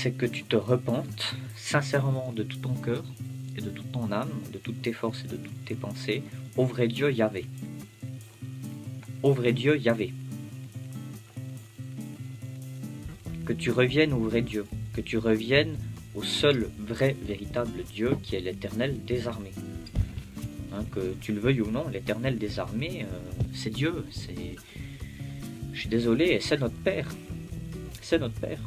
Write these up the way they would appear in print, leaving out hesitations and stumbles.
c'est que tu te repentes sincèrement de tout ton cœur et de toute ton âme, de toutes tes forces et de toutes tes pensées au vrai Dieu Yahvé. Au vrai Dieu Yahvé. Que tu reviennes au vrai Dieu, que tu reviennes au seul vrai véritable Dieu qui est l'Éternel des armées. Hein, que tu le veuilles ou non, l'Éternel des armées, c'est Dieu, c'est... Je suis désolé, c'est notre Père. C'est notre Père.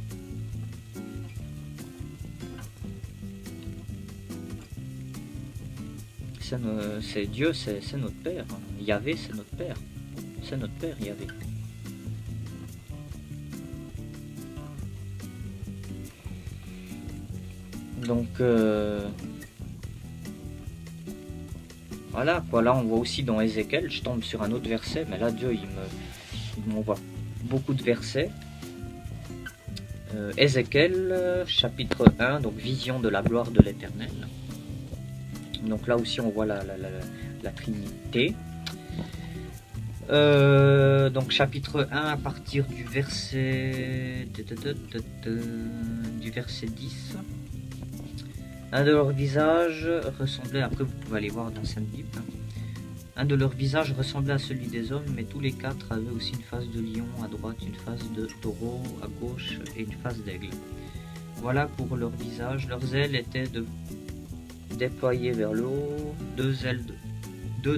C'est Dieu, c'est notre Père. Yahvé, c'est notre Père. C'est notre Père, Yahvé. Donc, voilà, quoi. Là, on voit aussi dans Ézéchiel, je tombe sur un autre verset, mais là, Dieu, il m'envoie beaucoup de versets. Ézéchiel, chapitre 1, donc vision de la gloire de l'Éternel. Donc là aussi, on voit la Trinité. Donc chapitre 1 à partir du verset 10. Un de leurs visages ressemblait, après vous pouvez aller voir dans cette Bible, un de leurs visages ressemblait à celui des hommes, mais tous les quatre avaient aussi une face de lion à droite, une face de taureau à gauche et une face d'aigle. Voilà pour leurs visages. Leurs ailes étaient déployées vers le haut. Deux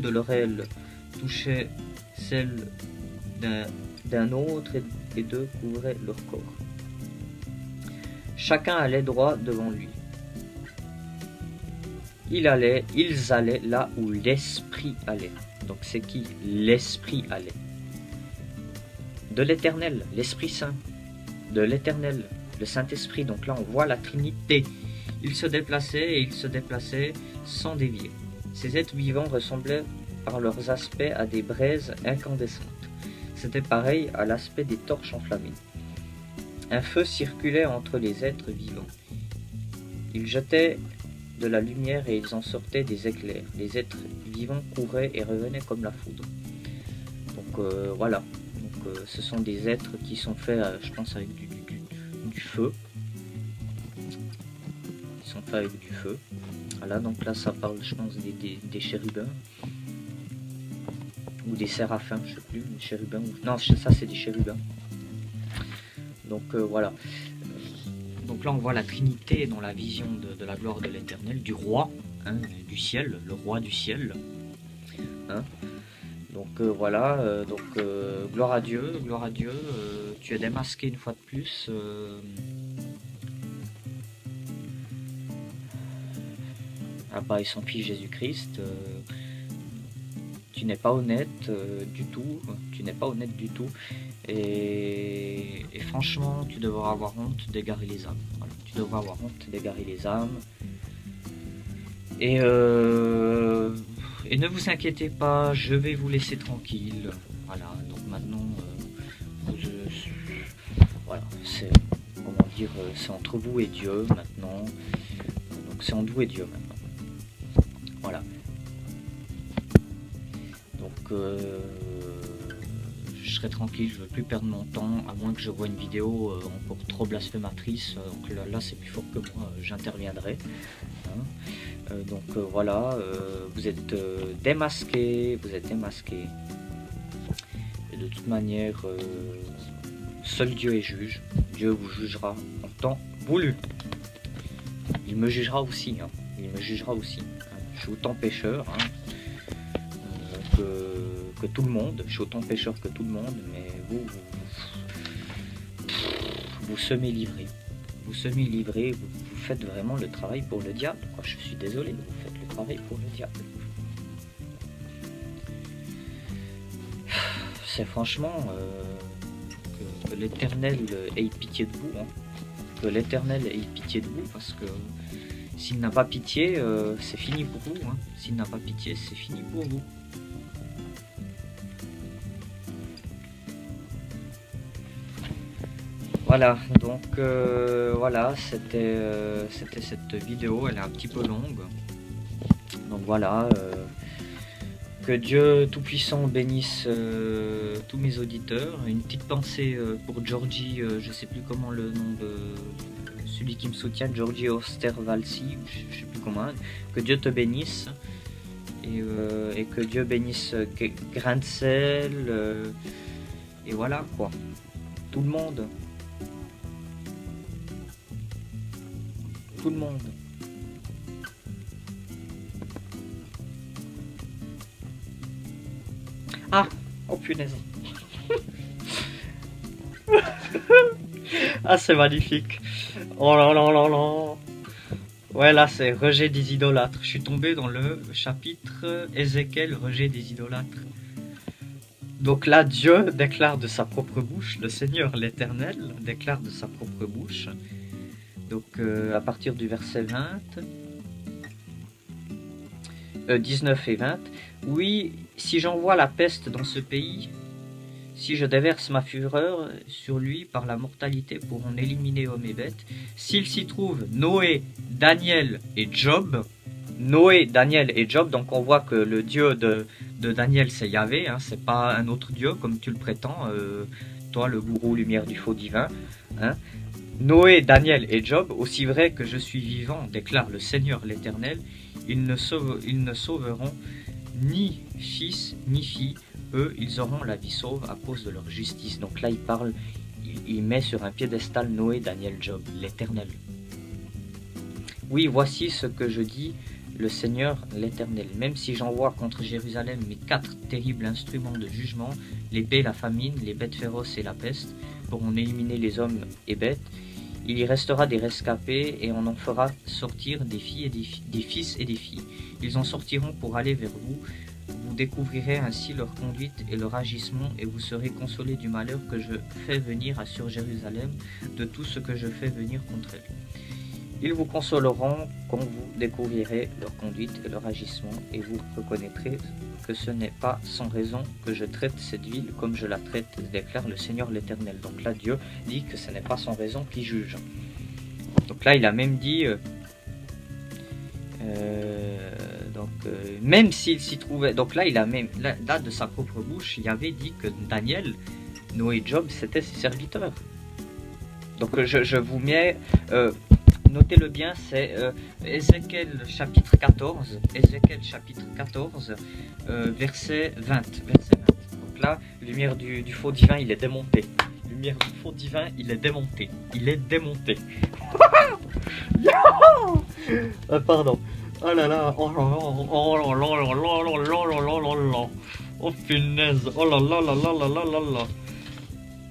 de leurs ailes touchaient celles d'un autre et deux couvraient leur corps. Chacun allait droit devant lui. Ils allaient là où l'Esprit allait. Donc c'est qui? L'Esprit allait. De l'Éternel, l'Esprit Saint. De l'Éternel, le Saint-Esprit. Donc là on voit la Trinité. Ils se déplaçaient et ils se déplaçaient sans dévier. Ces êtres vivants ressemblaient par leurs aspects à des braises incandescentes. C'était pareil à l'aspect des torches enflammées. Un feu circulait entre les êtres vivants. Ils jetaient de la lumière et ils en sortaient des éclairs. Les êtres vivants couraient et revenaient comme la foudre. Donc voilà. Donc, ce sont des êtres qui sont faits, je pense, avec du feu. Ils sont faits avec du feu. Voilà, donc là ça parle, je pense, des chérubins. Ou des séraphins, je sais plus, des chérubins. Non, ça c'est des chérubins. Donc voilà. Donc là on voit la Trinité dans la vision de la gloire de l'Éternel, du roi, hein, du ciel, le roi du ciel. Hein. Donc voilà, gloire à Dieu, tu es démasqué une fois de plus. Par son fils Jésus-Christ. Tu n'es pas honnête du tout, tu n'es pas honnête du tout, et franchement tu devrais avoir honte d'égarer les âmes. Voilà. Tu devrais avoir honte d'égarer les âmes, et ne vous inquiétez pas, je vais vous laisser tranquille. Voilà, donc maintenant voilà, c'est, comment dire, c'est entre vous et Dieu maintenant. Donc c'est entre vous et Dieu maintenant. Voilà. Donc je serai tranquille, je ne veux plus perdre mon temps, à moins que je vois une vidéo encore trop blasphématrice. Donc là c'est plus fort que moi, j'interviendrai. Hein. Donc voilà, vous êtes démasqués, vous êtes démasqués. Et de toute manière, seul Dieu est juge. Dieu vous jugera en temps voulu. Il me jugera aussi. Hein. Il me jugera aussi. Hein. Je suis autant pécheur. Hein. Que tout le monde, je suis autant pécheur que tout le monde, mais vous semez livré. Vous semez livré, vous faites vraiment le travail pour le diable. Quoi. Je suis désolé, vous faites le travail pour le diable. C'est franchement que l'Éternel ait pitié de vous. Hein. Que l'Éternel ait pitié de vous, parce que s'il n'a pas pitié, c'est fini pour vous. Hein. S'il n'a pas pitié, c'est fini pour vous. Voilà, donc voilà, c'était cette vidéo, elle est un petit peu longue. Donc voilà, que Dieu Tout-Puissant bénisse tous mes auditeurs. Une petite pensée pour Georgie, je sais plus comment le nom de celui qui me soutient, Giorgio Ostervalsi, je sais plus comment, que Dieu te bénisse, et que Dieu bénisse Grindsel, et voilà quoi, tout le monde. Tout le monde. Ah, oh punaise. Ah, c'est magnifique. Oh là là là là. Ouais, là, c'est rejet des idolâtres. Je suis tombé dans le chapitre Ézéchiel, rejet des idolâtres. Donc là, Dieu déclare de sa propre bouche, le Seigneur l'Éternel déclare de sa propre bouche. Donc à partir du verset 19 et 20. Oui, si j'envoie la peste dans ce pays, si je déverse ma fureur sur lui par la mortalité pour en éliminer hommes et bêtes, s'il s'y trouve Noé, Daniel et Job, Noé, Daniel et Job, donc on voit que le Dieu de Daniel c'est Yahvé, hein, c'est pas un autre Dieu comme tu le prétends, toi le gourou lumière du faux divin, hein. Noé, Daniel et Job, aussi vrai que je suis vivant, déclare le Seigneur l'Éternel, ils ne sauveront ni fils ni fille, eux ils auront la vie sauve à cause de leur justice. Donc là il parle, il met sur un piédestal Noé, Daniel, Job, l'Éternel. Oui, voici ce que je dis, le Seigneur l'Éternel. Même si j'envoie contre Jérusalem mes 4 terribles instruments de jugement, l'épée, la famine, les bêtes féroces et la peste, pour en éliminer les hommes et bêtes, il y restera des rescapés et on en fera sortir des filles et des fils et des filles. Ils en sortiront pour aller vers vous. Vous découvrirez ainsi leur conduite et leur agissement et vous serez consolés du malheur que je fais venir sur Jérusalem, de tout ce que je fais venir contre elle. Ils vous consoleront quand vous découvrirez leur conduite et leur agissement et vous reconnaîtrez que ce n'est pas sans raison que je traite cette ville comme je la traite, déclare le Seigneur l'Éternel. Donc là, Dieu dit que ce n'est pas sans raison qu'il juge. Donc là, il a même dit, même s'il s'y trouvait, donc là, il a même, là, de sa propre bouche, il avait dit que Daniel, Noé et Job, c'était ses serviteurs. Donc je vous mets... notez-le bien, c'est Ézéchiel chapitre 14, Ézéchiel chapitre 14, verset 20. Donc là, lumière du faux divin, il est démonté. Lumière du faux divin, il est démonté. Il est démonté. Pardon. Oh là là, oh là là, oh là là, oh là là, là là là. Oh punaise, oh là là là là là là là là.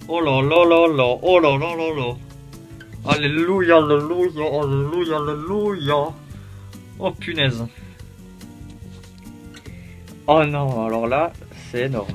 Oh là là là là, oh là là là là. Alléluia, alléluia, alléluia, alléluia. Oh punaise. Oh non, alors là, c'est énorme.